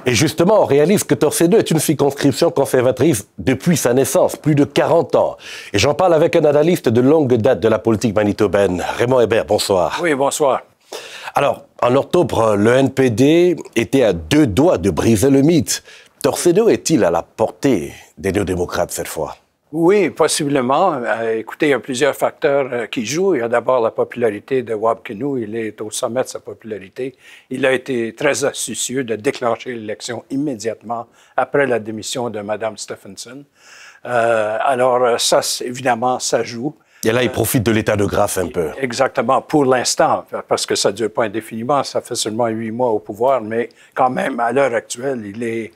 Et justement, on réalise que Torcédou est une circonscription conservatrice depuis sa naissance, plus de 40 ans. Et j'en parle avec un analyste de longue date de la politique manitobaine, Raymond Hébert. Bonsoir. Oui, bonsoir. Alors, en octobre, le NPD était à 2 doigts de briser le mythe. Torcédou est-il à la portée des néo-démocrates cette fois? Oui, possiblement. Écoutez, il y a plusieurs facteurs qui jouent. Il y a d'abord la popularité de Wab Kinew. Il est au sommet de sa popularité. Il a été très astucieux de déclencher l'élection immédiatement après la démission de Mme Stephenson. Alors, ça, évidemment, ça joue. Et là, il profite de l'état de grâce un peu. Exactement, pour l'instant, parce que ça ne dure pas indéfiniment. Ça fait seulement 8 mois au pouvoir, mais quand même, à l'heure actuelle, il est...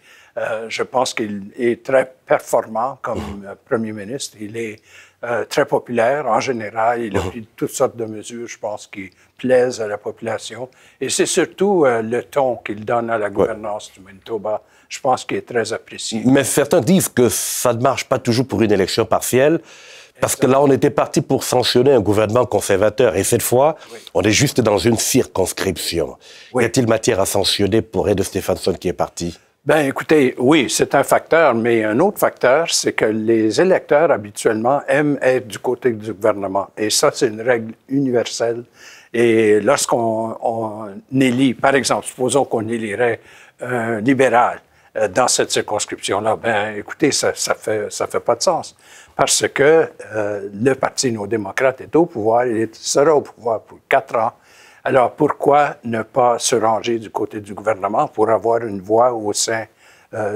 je pense qu'il est très performant comme premier ministre. Il est très populaire en général. Il a pris toutes sortes de mesures, je pense, qui plaisent à la population. Et c'est surtout le ton qu'il donne à la gouvernance du Manitoba, je pense, qui est très apprécié. Mais certains disent que ça ne marche pas toujours pour une élection partielle, parce que là, on était parti pour sanctionner un gouvernement conservateur. Et cette fois, on est juste dans une circonscription. Y a-t-il matière à sanctionner pour Ed Stephenson qui est parti? Bien, écoutez, oui, c'est un facteur, mais un autre facteur, c'est que les électeurs, habituellement, aiment être du côté du gouvernement. Et ça, c'est une règle universelle. Et lorsqu'on élit, par exemple, supposons qu'on élirait un libéral dans cette circonscription-là, bien, écoutez, ça fait pas de sens. Parce que le Parti néo-démocrate est au pouvoir, il sera au pouvoir pour 4 ans. Alors, pourquoi ne pas se ranger du côté du gouvernement pour avoir une voix au sein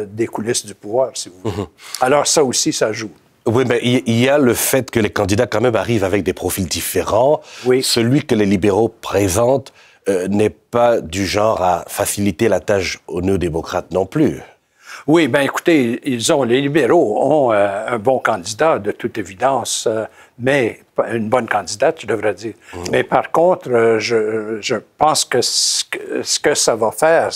des coulisses du pouvoir, si vous voulez? Alors, ça aussi, ça joue. Oui, mais il y a le fait que les candidats, quand même, arrivent avec des profils différents. Oui. Celui que les libéraux présentent n'est pas du genre à faciliter la tâche aux néo-démocrates non plus. Oui, bien, écoutez, les libéraux ont un bon candidat, de toute évidence, mais une bonne candidate, je devrais dire. Mais par contre, je pense que ce que ça va faire,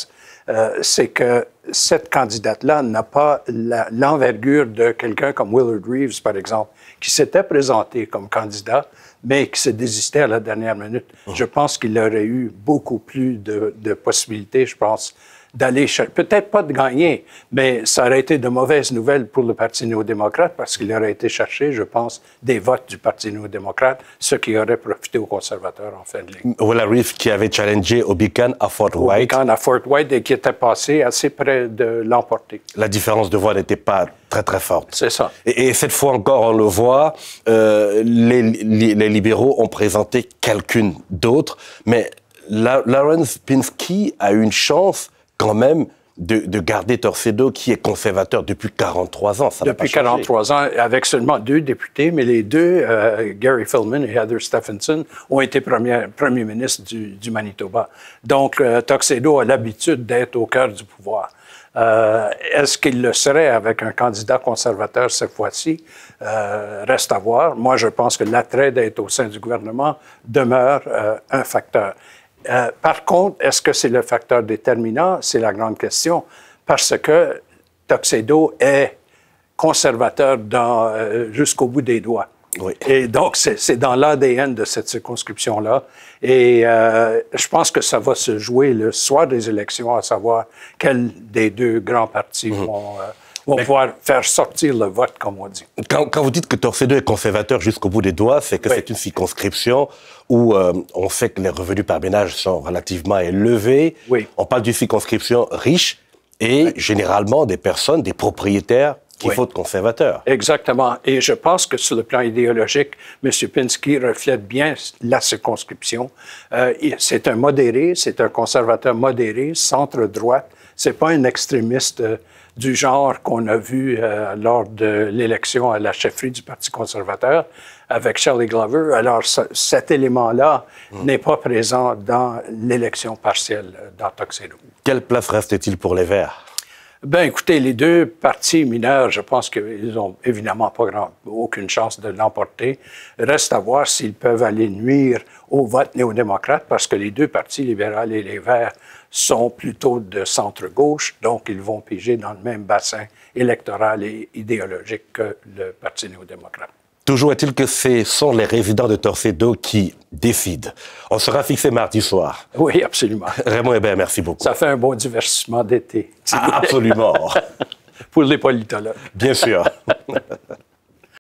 c'est que cette candidate-là n'a pas l'envergure de quelqu'un comme Willard Reeves, par exemple, qui s'était présenté comme candidat, mais qui s'est désisté à la dernière minute. Je pense qu'il aurait eu beaucoup plus de possibilités, je pense, d'aller chercher, peut-être pas de gagner, mais ça aurait été de mauvaises nouvelles pour le Parti néo-démocrate parce qu'il aurait été chercher, je pense, des votes du Parti néo-démocrate, ce qui aurait profité aux conservateurs en fin de ligne. Willard Reeves qui avait challengé Obican à Fort White. Obican à Fort White et qui était passé assez près de l'emporter. La différence de voix n'était pas très, très forte. C'est ça. Et cette fois encore, on le voit, les libéraux ont présenté quelqu'un d'autre, mais Lawrence Pinsky a une chance quand même de garder Torcédou, qui est conservateur depuis 43 ans. Ça depuis 43 ans, avec seulement 2 députés, mais les deux, Gary Filmon et Heather Stephenson, ont été premiers ministres du Manitoba. Donc, Torcédou a l'habitude d'être au cœur du pouvoir. Est-ce qu'il le serait avec un candidat conservateur cette fois-ci? Reste à voir. Moi, je pense que l'attrait d'être au sein du gouvernement demeure un facteur. Par contre, est-ce que c'est le facteur déterminant? C'est la grande question, parce que Torcédou est conservateur jusqu'au bout des doigts. Oui. Et donc, c'est dans l'ADN de cette circonscription-là. Et je pense que ça va se jouer le soir des élections, à savoir quel des deux grands partis vont pouvoir faire sortir le vote, comme on dit. Quand vous dites que Torcédou est conservateur jusqu'au bout des doigts, c'est que c'est une circonscription où on sait que les revenus par ménage sont relativement élevés. Oui. On parle d'une circonscription riche et généralement des personnes, des propriétaires qui votent conservateurs. Exactement. Et je pense que sur le plan idéologique, M. Pinsky reflète bien la circonscription. C'est un modéré, c'est un conservateur modéré, centre-droite. C'est pas un extrémiste du genre qu'on a vu lors de l'élection à la chefferie du Parti conservateur avec Shelley Glover. Alors, cet élément-là n'est pas présent dans l'élection partielle dans Torcédou. Quelle place reste-t-il pour les Verts? Bien, écoutez, les deux partis mineurs, je pense qu'ils n'ont évidemment aucune chance de l'emporter. Reste à voir s'ils peuvent aller nuire au vote néo-démocrate, parce que les deux partis, libéral et les Verts, sont plutôt de centre-gauche, donc ils vont piger dans le même bassin électoral et idéologique que le Parti néo-démocrate. Toujours est-il que ce sont les résidents de Torcédo qui décident. On sera fixé mardi soir. Oui, absolument. Raymond Hébert, merci beaucoup. Ça fait un bon divertissement d'été. Absolument. Pour les politologues. Bien sûr.